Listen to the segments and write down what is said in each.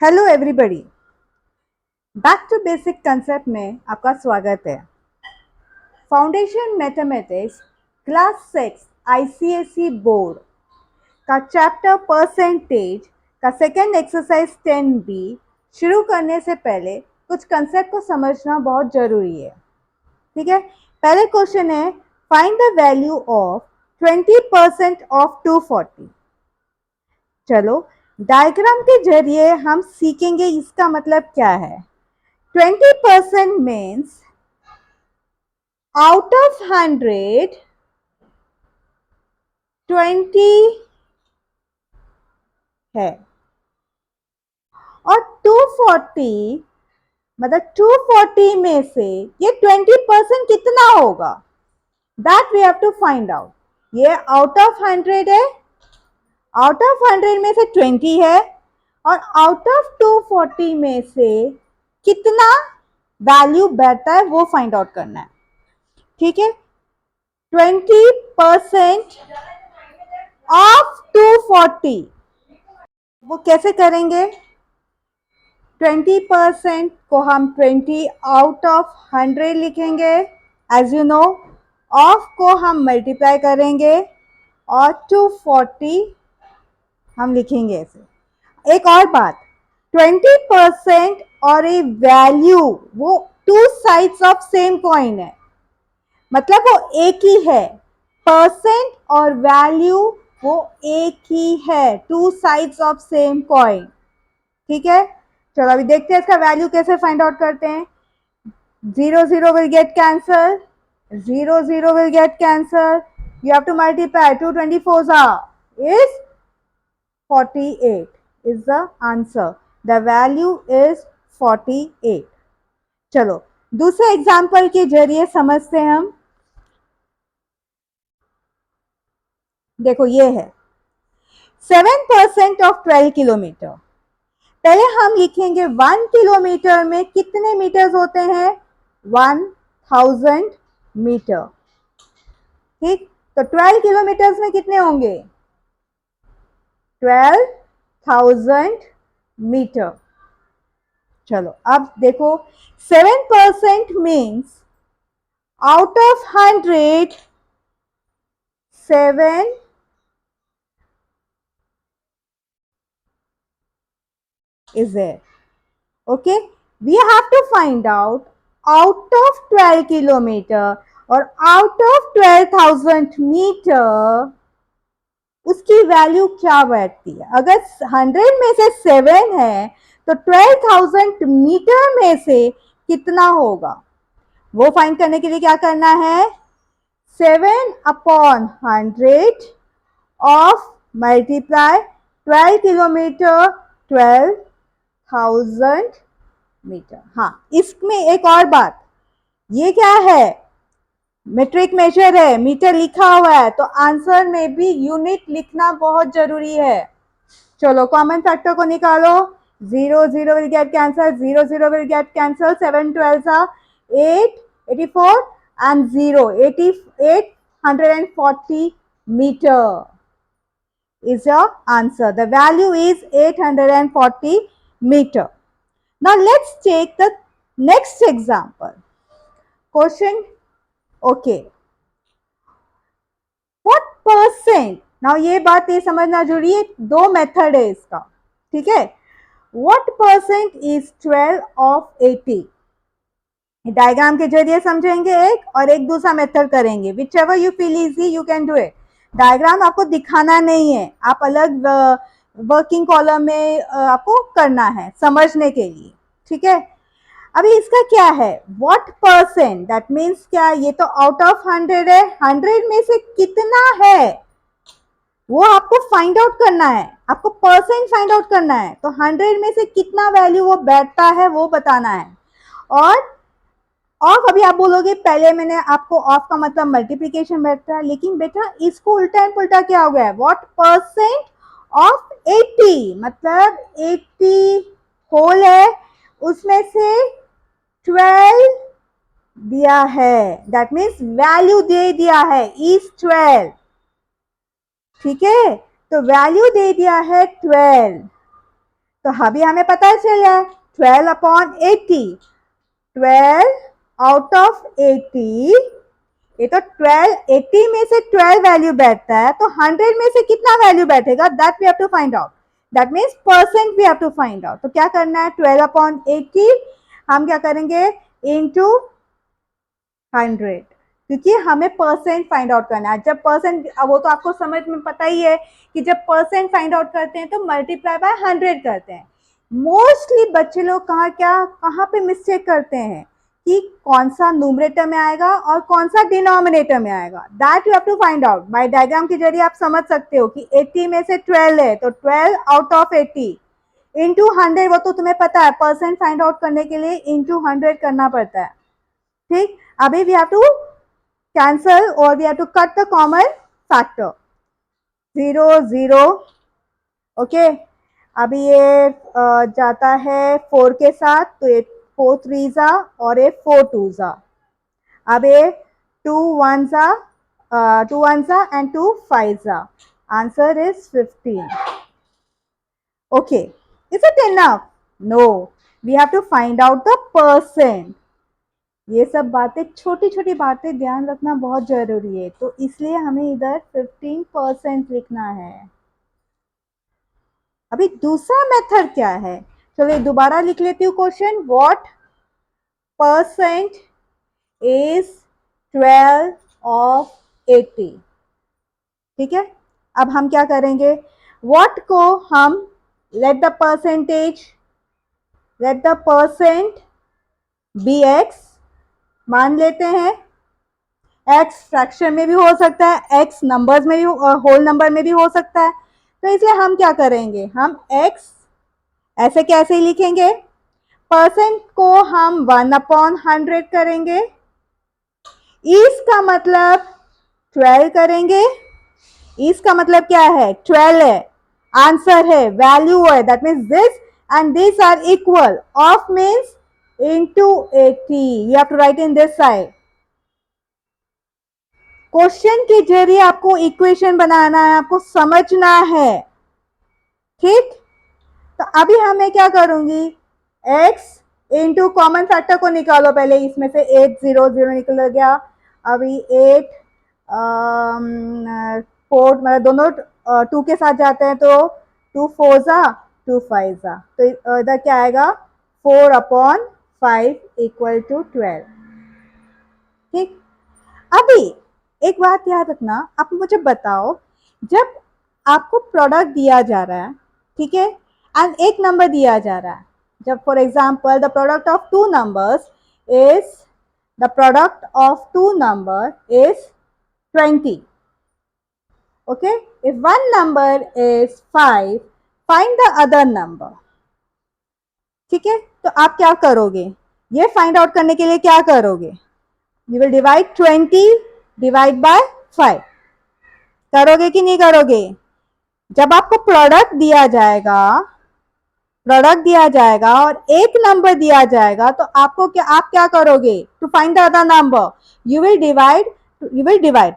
Hello everybody, back to basic concept में आपका स्वागत है। Foundation mathematics class 6 ICSE board का चैप्टर परसेंटेज का सेकेंड एक्सरसाइज 10B शुरू करने से पहले कुछ कंसेप्ट को समझना बहुत ज़रूरी है। ठीक है, पहले क्वेश्चन है find the value of 20% of 240। चलो डायग्राम के जरिए हम सीखेंगे इसका मतलब क्या है। 20% means out of 100, 20 है और 240 मतलब 240 में से ये 20% कितना होगा, that we have to find out. ये आउट ऑफ 100 है, आउट ऑफ 100 में से 20 है और आउट ऑफ 240 में से कितना वैल्यू बैठता है वो फाइंड आउट करना है। ठीक है, 20% ऑफ 240 वो कैसे करेंगे। 20% को हम 20 आउट ऑफ 100 लिखेंगे, एज यू नो। ऑफ को हम मल्टीप्लाई करेंगे और 240 हम लिखेंगे ऐसे। एक और बात, 20% और ए वैल्यू वो two sides of same coin है, मतलब वो एक ही है। परसेंट और वैल्यू वो एक ही है, two sides of same coin. ठीक है, चलो अभी देखते हैं इसका वैल्यू कैसे फाइंड आउट करते हैं। 0 0 will get cancelled, 0 0 will get cancelled. You have to multiply, 2 24s is 48 is the answer. The value is 48. चलो दूसरे एग्जाम्पल के जरिए समझते हैं हम। देखो ये है 7% ऑफ 12 किलोमीटर। पहले हम लिखेंगे 1 किलोमीटर में कितने मीटर्स होते हैं, 1000 मीटर। ठीक, तो 12 किलोमीटर्स में कितने होंगे, 12,000 मीटर। चलो अब देखो 7% means out of 100 7 is there. Okay, we have to find out of 12 kilometre और आउट ऑफ 12,000 मीटर उसकी वैल्यू क्या बैठती है। अगर 100 में से 7 है तो 12,000 मीटर में से कितना होगा, वो फाइंड करने के लिए क्या करना है, 7 upon 100 of multiply 12 kilometre 12,000 metre. हाँ, इसमें एक और बात, ये क्या है, मेट्रिक मेजर है, मीटर लिखा हुआ है तो आंसर में भी यूनिट लिखना बहुत जरूरी है। चलो कॉमन फैक्टर को निकालो, 0 0 will get cancelled, 0 0 will get cancelled, 7 12s are 8 84 and 0 88 140 meter is your answer. The value is 840 meter. Now let's take the next example. Question, okay. What percent, now ये बात ये समझना जरूरी है, दो मेथड है इसका। ठीक है, what percent is 12 of 80, diagram के जरिए समझेंगे एक, और एक दूसरा मेथड करेंगे, whichever you feel easy you can do it. Diagram आपको दिखाना नहीं है, आप अलग वर्किंग कॉलम में आपको करना है समझने के लिए। ठीक है, अभी इसका क्या है, व्हाट परसेंट, दैट मीन्स क्या, ये तो आउट ऑफ 100 है, 100 में से कितना है वो आपको फाइंड आउट करना है, आपको परसेंट फाइंड आउट करना है। तो 100 में से कितना वैल्यू वो बैठता है वो बताना है। और ऑफ, अभी आप बोलोगे पहले मैंने आपको ऑफ का मतलब मल्टीप्लीकेशन बैठता है, लेकिन बेटा इसको उल्टा एंड पुल्टा क्या हो गया है, व्हाट परसेंट ऑफ 80, मतलब 80 होल है, उसमें से 12 दिया है, दैट मीन्स वैल्यू दे दिया है इज 12। ठीक है, तो वैल्यू दे दिया है 12, तो अभी हमें पता चला 12/80, 12 आउट ऑफ 80, ये तो 12, 80 में से 12 वैल्यू बैठता है, तो 100 में से कितना वैल्यू बैठेगा, that we have to find out, that means percent we have to find out. तो क्या करना है, 12/80 हम क्या करेंगे इनटू 100, क्योंकि हमें परसेंट फाइंड आउट करना है। जब परसेंट, वो तो आपको समझ में पता ही है कि जब परसेंट फाइंड आउट करते हैं तो मल्टीप्लाई बाय 100 करते हैं। मोस्टली बच्चे लोग कहाँ पे मिस्टेक करते हैं कि कौन सा न्यूमरेटर में आएगा और कौन सा डिनोमिनेटर में आएगा, that you have to find out. By diagram के जरिए आप समझ सकते हो कि 80 में से 12 है, तो 12 आउट ऑफ 80 इंटू 100, वो तो तुम्हें पता है परसेंट फाइंड आउट करने के लिए इंटू 100 करना पड़ता है। ठीक, अभी वी हैव टू कैंसल और we have to cut the common factor 0 0। Okay, अभी ये जाता है 4 के साथ, तो ये 4 3 जा और ये 4 2 जा। अब ये 2 1 जा, 2 1 जा एंड 2 5 जा। Answer is 15। Okay, is it enough? No, we have to find out the percent. ये सब बातें, छोटी छोटी बातें ध्यान रखना बहुत जरूरी है, तो इसलिए हमें इधर 15% लिखना है। अभी दूसरा मेथड क्या है, चलिए दोबारा लिख लेती हूँ question. What percent is 12 of 80? ठीक है, अब हम क्या करेंगे, व्हाट को हम let the percent be X मान लेते हैं। एक्स फ्रैक्शन में भी हो सकता है, एक्स नंबर्स में भी, होल नंबर में भी हो सकता है। तो इसलिए हम क्या करेंगे, हम एक्स ऐसे कैसे ही लिखेंगे, परसेंट को हम 1/100 करेंगे, इसका मतलब 12 करेंगे, इसका मतलब क्या है 12 है, आंसर है, वैल्यू है, that means this and this are equal, of means into 80, you have to write in this side. Question के जरिए आपको इक्वेशन बनाना है, आपको समझना है। ठीक, तो अभी हमें क्या करूंगी, x इंटू कॉमन फैक्टर को निकालो पहले, इसमें से 8 0 0 निकल गया। अभी 8 4 मतलब दोनों 2 के साथ जाते हैं, तो 2 4 जा 2 5 जा, तो इधर क्या आएगा 4/5 इक्वल टू 12। ठीक, अभी एक बात याद रखना, आप मुझे बताओ, जब आपको प्रोडक्ट दिया जा रहा है, ठीक है, एंड एक नंबर दिया जा रहा है, जब for example the product of two numbers is 20, okay, if one number is 5, find the other number। ठीक है, तो आप क्या करोगे, ये फाइंड आउट करने के लिए क्या करोगे, you will divide 20 divide by 5, करोगे कि नहीं करोगे। जब आपको प्रोडक्ट दिया जाएगा और एक नंबर दिया जाएगा, तो आपको क्या, आप क्या करोगे, to find the other number you will divide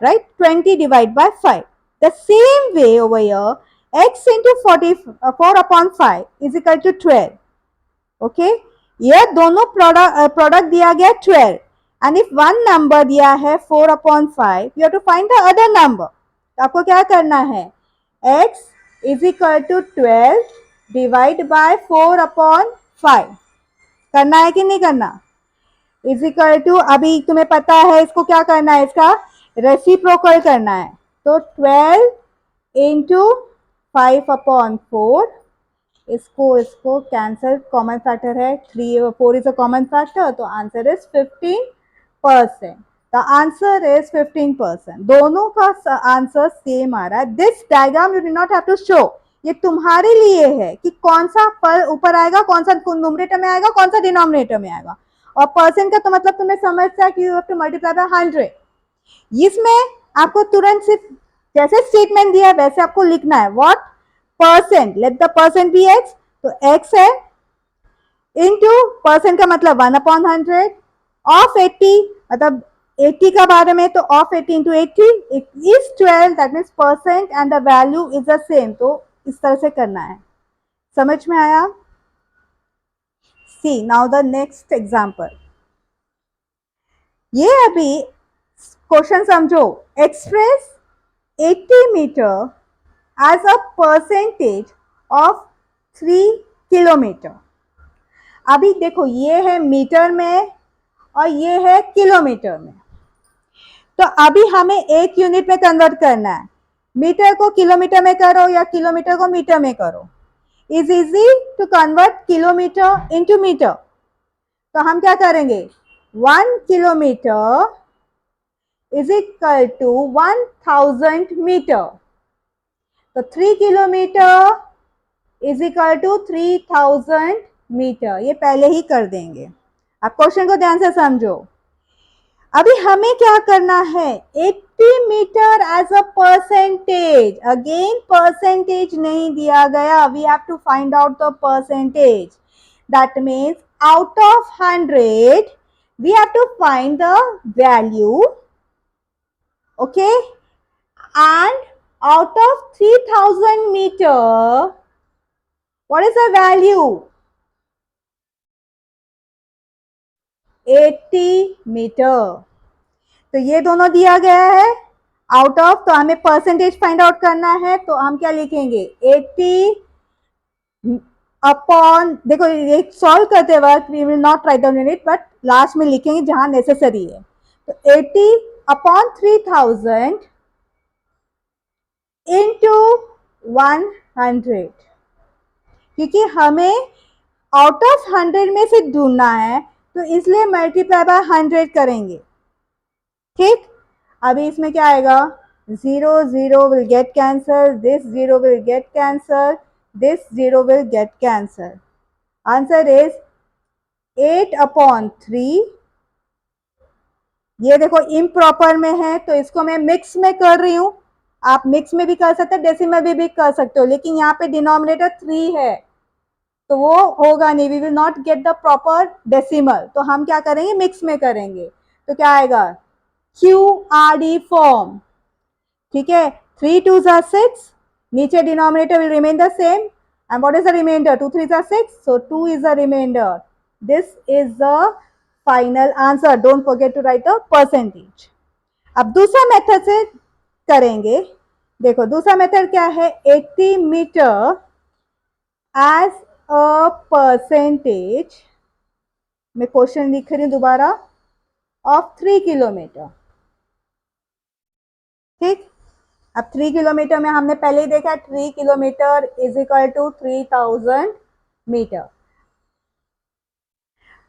right, 20 divide by 5। The same way over here x into 4/5 is equal to 12। Okay, ये दोनों प्रोडक्ट दिया गया 12 एंड इफ वन नंबर दिया है 4/5, you have to find the other number. तो आपको क्या करना है, x is equal to 12 divide by 4/5 करना है कि नहीं करना, इज इक्वल टू, अभी तुम्हें पता है इसको क्या करना है, इसका रेसिप्रोकल करना है, तो 12 इंटू 5/4, इसको कैंसल, कॉमन फैक्टर है 3 4 इज अ कॉमन फैक्टर, तो answer is 15%। The answer is 15%, दोनों का आंसर सेम आ रहा है। This diagram you do not have to show, ये तुम्हारे लिए है कि कौन सा पर ऊपर आएगा, कौन सा न्यूमरेटर में आएगा, कौन सा डिनोमिनेटर में आएगा। और परसेंट का तो मतलब तुम्हें समझता है कि you have to multiply by 100। इसमें आपको तुरंत सिर्फ जैसे स्टेटमेंट दिया है वैसे आपको लिखना है, what percent, let the percent be X, तो एक्स है, इनटू परसेंट का मतलब 1/100 ऑफ 80, मतलब 80 का बारे में, तो of 80 into 80 is 12, that means percent and the value is the same. तो इस तरह से करना है, समझ में आया। See now the next example. ये अभी क्वेश्चन समझो। Express 80 metre as a percentage of 3 kilometre. अभी देखो ये है मीटर में और ये है किलोमीटर में। तो अभी हमें एक यूनिट में कन्वर्ट करना है। मीटर को किलोमीटर में करो या किलोमीटर को मीटर में करो। Is easy to convert kilometre into metre. तो हम क्या करेंगे, 1 kilometre is equal to 1000 metre. तो 3 kilometre is equal to 3000 metre. ये पहले ही कर देंगे। आप क्वेश्चन को ध्यान से समझो। अभी हमें क्या करना है, 80 metre as a percentage. Again percentage नहीं दिया गया, we have to find out the percentage. That means out of 100 we have to find the value, okay, and out of 3000 meter what is the value, 80 metre. तो ये दोनों दिया गया है out of, तो हमें परसेंटेज फाइंड आउट करना है। तो हम क्या लिखेंगे, 80 अपॉन, देखो ये सॉल्व करते वक्त we will not write down in it, but last में लिखेंगे जहां नेसेसरी है। तो 80 अपॉन 3000 इंटू 100, क्योंकि हमें आउट ऑफ 100 में से ढूंढना है, तो इसलिए मल्टीप्लाई बाय 100 करेंगे। ठीक, अभी इसमें क्या आएगा, 0 0 will get cancel, this 0 will get cancel, this 0 will get cancel. Answer is 8/3। ये देखो इम्प्रॉपर में है तो इसको मैं मिक्स में कर रही हूं। आप मिक्स में भी कर सकते हो, डेसिमल भी कर सकते हो, लेकिन यहाँ पे डिनोमिनेटर 3 है तो वो होगा नहीं, we will not get the proper decimal. तो हम क्या करेंगे, मिक्स में करेंगे। तो क्या आएगा, QRD फॉर्म। ठीक है, 3 2s are 6, नीचे denominator will remain the same, and what is the remainder, 2 3s are 6, so 2 is the remainder. This is the final answer. Don't forget to write the percentage. अब दूसरा method से करेंगे। देखो दूसरा method क्या है, 80 metre as a percentage, मैं question लिख रही हूं दोबारा, ऑफ 3 किलोमीटर। ठीक, अब 3 किलोमीटर में हमने पहले ही देखा 3 kilometre is equal to 3000 metre.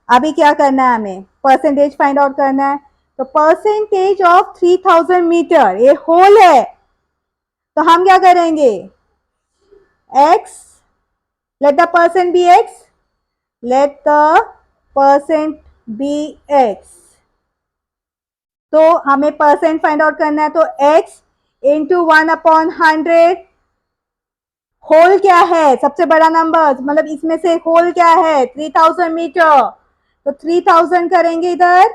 अभी क्या करना है, हमें परसेंटेज फाइंड आउट करना है। तो परसेंटेज ऑफ 3000 मीटर, ये होल है, तो हम क्या करेंगे, x, let the percent be x, let the percent be x। तो हमें परसेंट फाइंड आउट करना है, तो x इंटू 1/100। होल क्या है, सबसे बड़ा नंबर, मतलब इसमें से होल क्या है, 3000 मीटर। तो 3000 करेंगे इधर,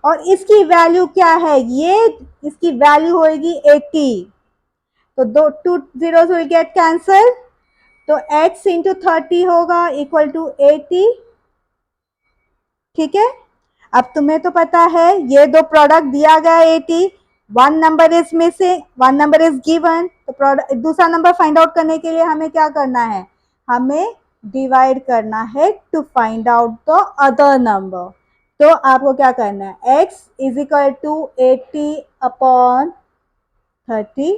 और इसकी वैल्यू क्या है, ये इसकी वैल्यू होगी 80। तो 2 zeros will get cancel, तो x इंटू 30 होगा इक्वल टू 80। ठीक है, अब तुम्हें तो पता है ये दो प्रोडक्ट दिया गया 80, one number is missing, one number is given. तो प्रोडक्ट, दूसरा नंबर फाइंड आउट करने के लिए हमें क्या करना है, हमें डिवाइड करना है to find out the other number. तो आपको क्या करना है, x इज इक्वल टू 80/30।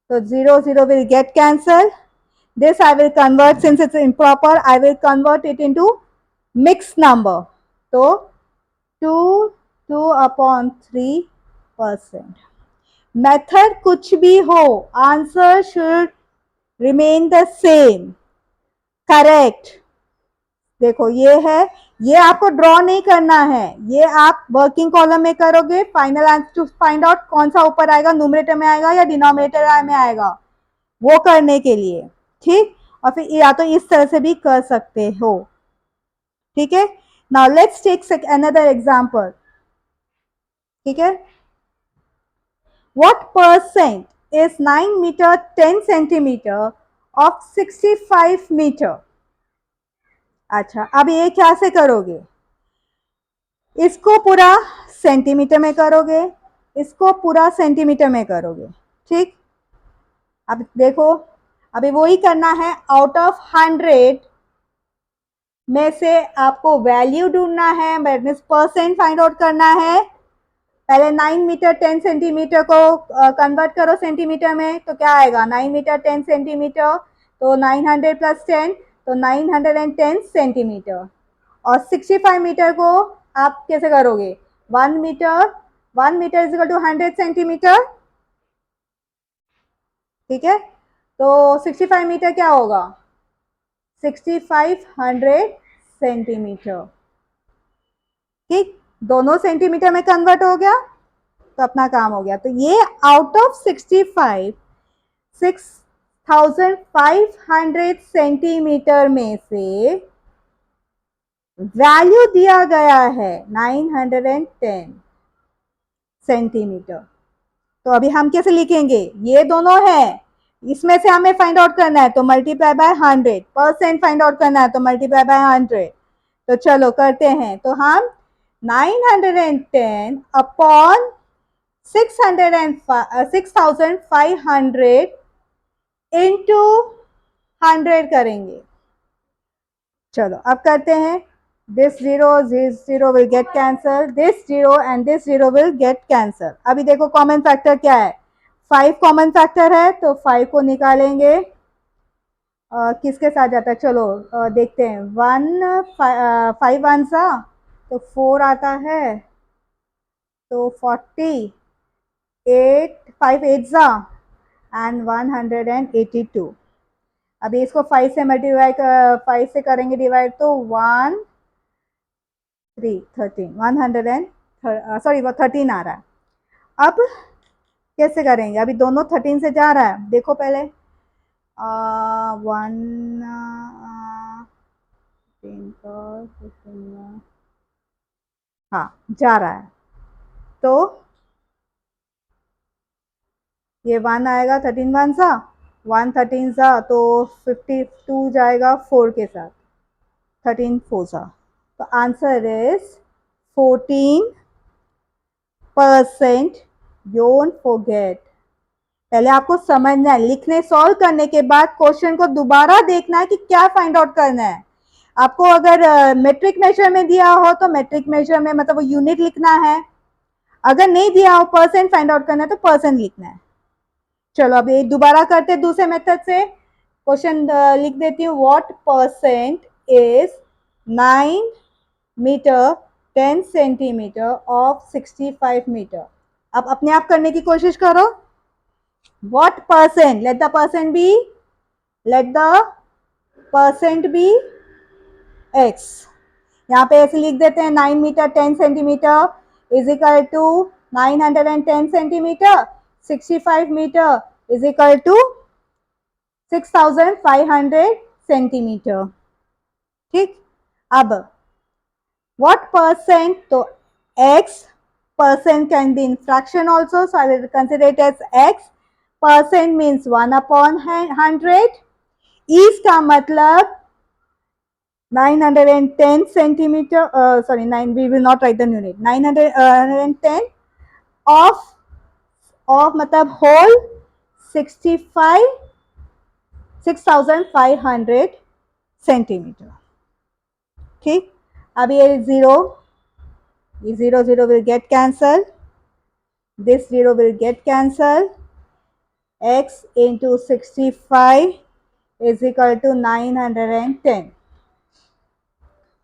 तो 0 0 will get cancelled. This I will convert, since it's improper, I will convert it into mixed number. So 2/3%. Method कुछ भी हो, answer should remain the same. Correct. देखो ये है, ये आपको ड्रॉ नहीं करना है, ये आप वर्किंग कॉलम में करोगे। Final answer to find out कौन सा ऊपर आएगा, न्यूमरेटर में आएगा या डिनोमिनेटर में आएगा, वो करने के लिए। ठीक, और फिर या तो इस तरह से भी कर सकते हो। ठीक है, now let's take another example. ठीक है, what percent is 9 metre 10 centimetre of 65 metre. अच्छा, अब ये क्या से करोगे, इसको पूरा सेंटीमीटर में करोगे, इसको पूरा सेंटीमीटर में करोगे, ठीक। अब देखो, अभी वही करना है, आउट ऑफ 100 में से आपको वैल्यू ढूंढना है, परसेंट फाइंड आउट करना है। पहले 9 मीटर 10 सेंटीमीटर को कन्वर्ट करो सेंटीमीटर में, तो क्या आएगा, 9 मीटर 10 सेंटीमीटर, तो 900 प्लस 10, तो 910 सेंटीमीटर। और 65 मीटर को आप कैसे करोगे, 1 metre is equal to 100 centimetre, ठीक है। तो 65 मीटर क्या होगा, 6500 सेंटीमीटर, ठीक। दोनों सेंटीमीटर में कन्वर्ट हो गया, तो अपना काम हो गया। तो ये आउट ऑफ 65 6500 सेंटीमीटर में से वैल्यू दिया गया है 910 सेंटीमीटर। तो अभी हम कैसे लिखेंगे, ये दोनों है, इसमें से हमें फाइंड आउट करना है तो multiply by 100, percent find out करना है तो मल्टीप्लाई बाय 100। तो चलो करते हैं, तो हम 910 अपॉन 6500 इंटू 100 करेंगे। चलो अब करते हैं, this zero will get cancelled, this zero and this zero will get cancelled। अभी देखो कॉमन फैक्टर क्या है, 5 कॉमन फैक्टर है, तो 5 को निकालेंगे, किसके साथ जाता है, चलो देखते हैं, 5 वन सा तो 4 आता है, तो 40, 8 5 8 सा एंड 182। अभी इसको 5 से मल्टीप्लाई 5 से करेंगे डिवाइड, तो 1 3 13 13 आ रहा है। अब कैसे करेंगे, अभी दोनों 13 से जा रहा है, देखो पहले 1 हाँ जा रहा है, तो ये 1 आएगा, 13 वन सा 1 13 सा, तो 52 जाएगा 4 के साथ, 13 4 सा, तो आंसर इज 14%। डोंट फॉरगेट, पहले आपको समझना है, लिखने सॉल्व करने के बाद क्वेश्चन को दोबारा देखना है कि क्या फाइंड आउट करना है। आपको अगर मेट्रिक मेजर में दिया हो तो मेट्रिक मेजर में मतलब वो यूनिट लिखना है, अगर नहीं दिया हो परसेंट फाइंड आउट करना है तो परसेंट लिखना है। चलो अभी दोबारा करते दूसरे मेथड से, क्वेश्चन लिख देती हूँ, what percent is 9 metre 10 centimetre of 65 metre. अब अपने आप करने की कोशिश करो, what percent, let the percent be x। यहाँ पे ऐसे लिख देते हैं, 9 metre 10 centimetre is equal to 910 centimetre, 65 metre is equal to 6500 centimetre, ठीक। अब what percent, तो x percent can be in fraction also, so I will consider it as x। Percent means 1 upon 100, is का मतलब 910 centimetre, sorry 9, we will not write the unit, 910 of मतलब whole 6500 centimetre, ठीक। अब ये zero will get cancelled, this zero will get cancelled, x into 65 is equal to 910,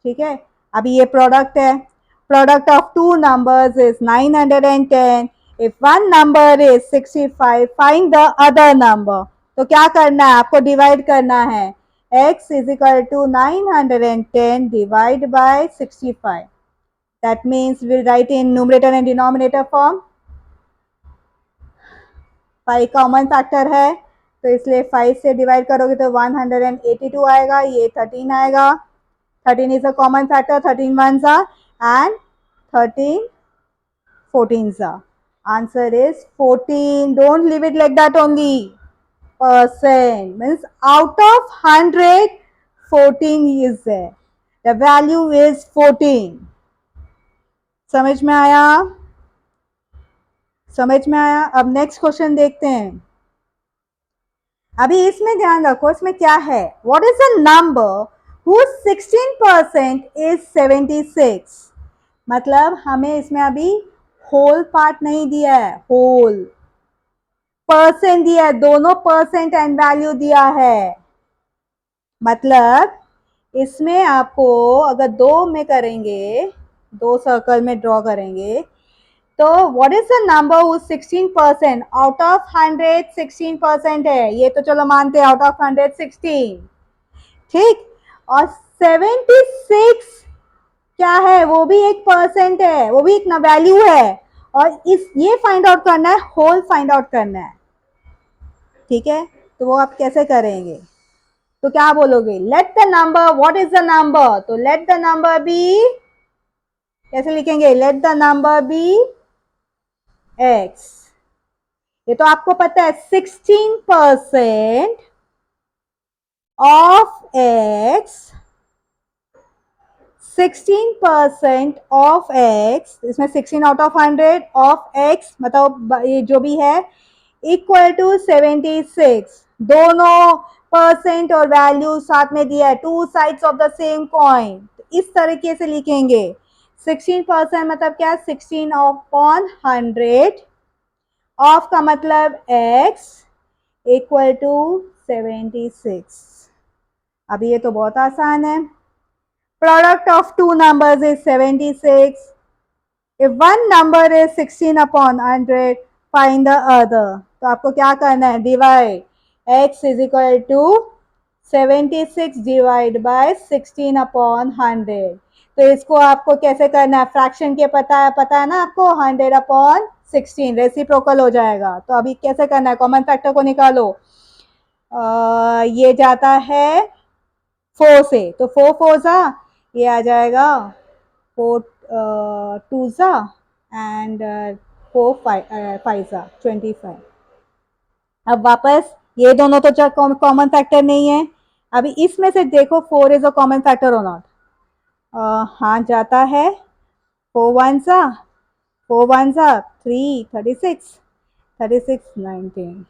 ठीक है। अभी ये प्रोडक्ट है, product of two numbers is 910, if one number is 65 find the other number. तो क्या करना है, आपको डिवाइड करना है, x is equal to 910 divide by 65, that means we'll write in numerator and denominator form। 5 common factor है, तो इसलिए 5 से डिवाइड करोगे तो 182 आएगा, ये 13 आएगा, 13 is a common factor, 13 ones are and 13 14s are। Answer is 14, don't leave it like that only, percent means out of 100 14 is there, the value is 14। समझ में आया? समझ में आया? अब नेक्स्ट क्वेश्चन देखते हैं। अभी इसमें ध्यान रखो, इसमें क्या है, what is the number whose 16% is 76। मतलब हमें इसमें अभी होल पार्ट नहीं दिया है, होल परसेंट दिया है, दोनों परसेंट एंड वैल्यू दिया है। मतलब इसमें आपको अगर दो में करेंगे, दो सर्कल में ड्रॉ करेंगे, तो व्हाट इज द नंबर वो 16%, आउट ऑफ 100 16% है, ये तो चलो मानते हैं, आउट ऑफ 100 16, ठीक। और 76 क्या है, वो भी एक परसेंट है, वो भी एक ना वैल्यू है, और इस ये फाइंड आउट करना है, होल फाइंड आउट करना है, ठीक है। तो वो आप कैसे करेंगे, तो क्या बोलोगे, let the number, what is the number, तो लेट द नंबर बी, कैसे लिखेंगे, let the number be X. ये तो आपको पता है 16% ऑफ एक्स, 16% ऑफ एक्स, इसमें 16 आउट ऑफ 100 ऑफ एक्स, मतलब ये जो भी है, इक्वल टू 76। दोनों परसेंट और वैल्यू साथ में दिया है, two sides of the same coin, इस तरीके से लिखेंगे। 16% मतलब क्या, 16 अपॉन 100, ऑफ का मतलब x इक्वल टू 76। अभी ये तो बहुत आसान है। Product of two numbers is 76। If one number is 16 upon 100, find the other. तो आपको क्या करना है, divide x is equal to 76 divide by 16 upon 100। तो इसको आपको कैसे करना है, फ्रैक्शन के पता है ना आपको, 100 अपॉन 16 रेसिप्रोकल हो जाएगा। तो अभी कैसे करना है, कॉमन फैक्टर को निकालो। ये जाता है 4 से, तो 4 4 सा, ये आ जाएगा 4 2 सा एंड 4 5 सा 25। अब वापस ये दोनों तो कॉमन फैक्टर नहीं है, अभी इसमें से देखो 4 इज अ कॉमन फैक्टर और नॉट। हाँ जाता है, 4 1 सा, 4 1 सा 3 36 36 19।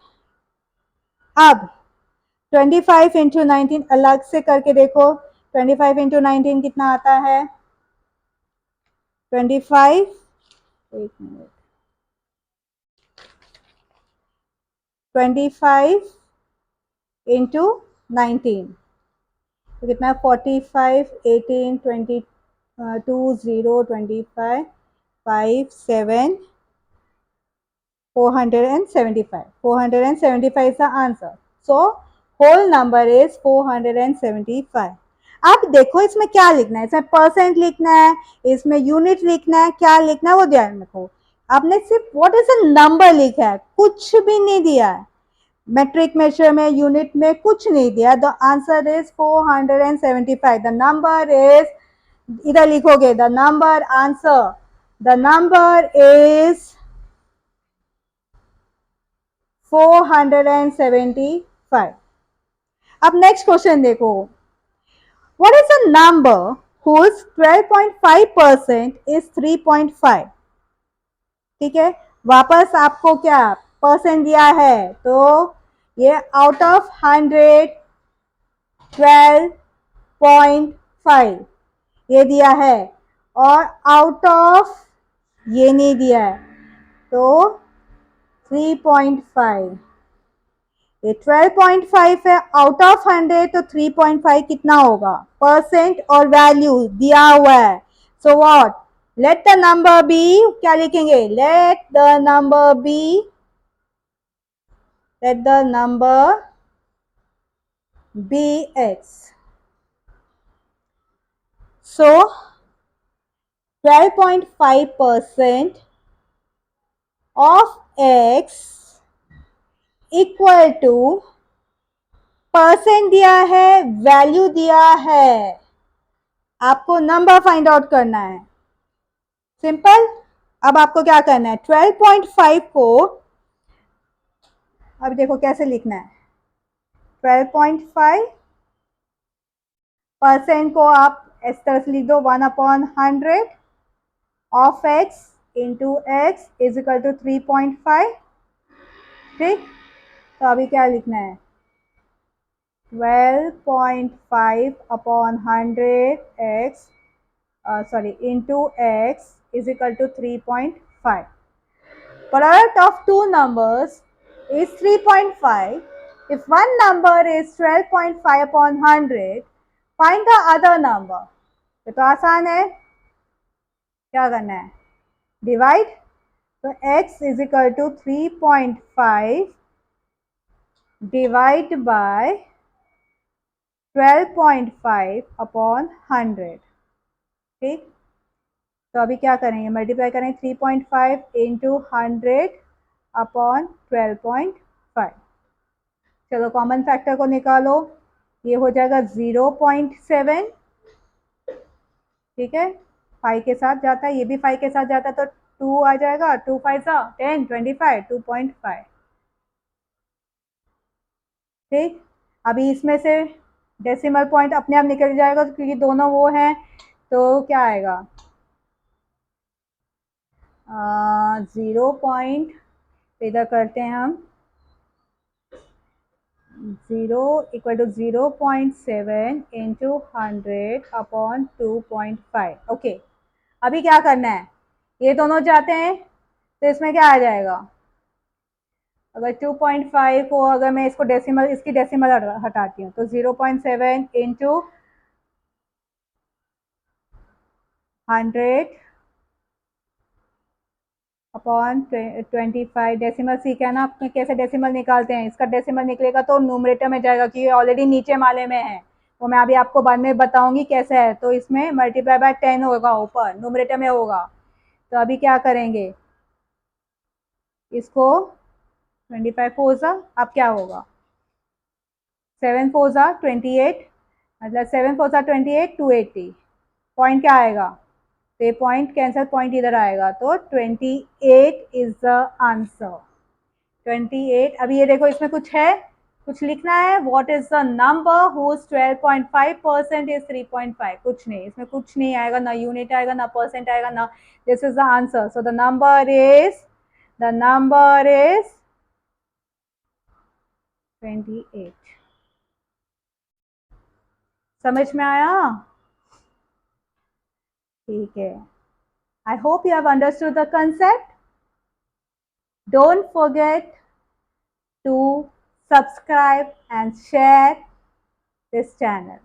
अब 25 इंटू 19 अलग से करके देखो, 25 इंटू 19 कितना आता है, 25, एक मिनट, 25 इंटू 19 तो कितना, 45 18 20 2 0 25 5 7 475, 475 is the answer. So whole number is 475। अब देखो इसमें क्या लिखना है, इसमें परसेंट लिखना है, इसमें यूनिट लिखना है, क्या लिखना है वो ध्यान रखो। आपने सिर्फ व्हाट इज अ नंबर लिखा है, कुछ भी नहीं दिया है, मेट्रिक मेजर में, यूनिट में कुछ नहीं दिया। The answer is 475। The number is, इधर लिखोगे the number answer, the number is 475। अब नेक्स्ट क्वेश्चन देखो, what is a number whose 12.5% is 3.5। ठीक है, वापस आपको क्या परसेंट दिया है, तो ये आउट ऑफ 100 12.5 ये दिया है, और आउट ऑफ ये नहीं दिया है, तो 3.5। ये 12.5 है, आउट ऑफ 100 तो 3.5 कितना होगा, परसेंट और वैल्यू दिया हुआ है। So what, let the number be, क्या लिखेंगे, let the number be, let the number be X. So 12.5% of X equal to, percent दिया है, वैल्यू दिया है, आपको नंबर फाइंड आउट करना है, सिंपल। अब आपको क्या करना है, 12.5 को, अब देखो कैसे लिखना है, 12.5 परसेंट को आप इस तरह से लिख दो 1/100 of x into X is equal to 3.5। ठीक, तो अभी क्या लिखना है 12.5/100 x into x is equal to 3.5. Product of two numbers is 3.5. If one number is 12.5/100, find the other number. ये तो आसान है, क्या करना है डिवाइड, तो x is equal to 3.5 divide by 12.5/100। ठीक, तो अभी क्या करेंगे मल्टीप्लाई करेंगे 3.5 इंटू 100/12.5। चलो कॉमन फैक्टर को निकालो, ये हो जाएगा 0.7। ठीक है, 5 के साथ जाता है, ये भी 5 के साथ जाता है, तो 2 आ जाएगा, 2 5 10 25 2.5। ठीक, अभी इसमें से डेसिमल पॉइंट अपने आप निकल जाएगा क्योंकि दोनों वो हैं, तो क्या आएगा 0 पॉइंट, इधर करते हैं हम 0 इक्वल टू 0.7 इंटू 100/2.5। ओके, अभी क्या करना है, ये दोनों जाते हैं तो इसमें क्या आ जाएगा, अगर 2.5 को अगर मैं इसको डेसिमल, इसकी डेसिमल हटाती हूँ तो 0.7 इंटू 100/25। डेसिमल सीखा है ना आपने कैसे डेसिमल निकालते हैं, इसका डेसिमल निकलेगा तो न्यूमरेटर में जाएगा कि ये ऑलरेडी नीचे माले में है, वो मैं अभी आपको बाद में बताऊंगी कैसे है। तो इसमें मल्टीप्लाई बाय 10 होगा, ऊपर न्यूमरेटर में होगा। तो अभी क्या करेंगे, इसको 25 4 अब क्या होगा 7 4 28, मतलब 7 4 28 280। पॉइंट क्या आएगा, तो ये पॉइंट कैंसिल, पॉइंट इधर आएगा, तो 28 इज द आंसर। 28। अभी ये देखो इसमें कुछ है, कुछ लिखना है, what is the number whose 12.5% is 3.5। कुछ नहीं, इसमें कुछ नहीं आएगा, ना यूनिट आएगा, ना परसेंट आएगा, ना, this is the answer. So the number is 28। समझ में आया? ठीक है, I hope you have understood the concept. Don't forget to subscribe and share this channel.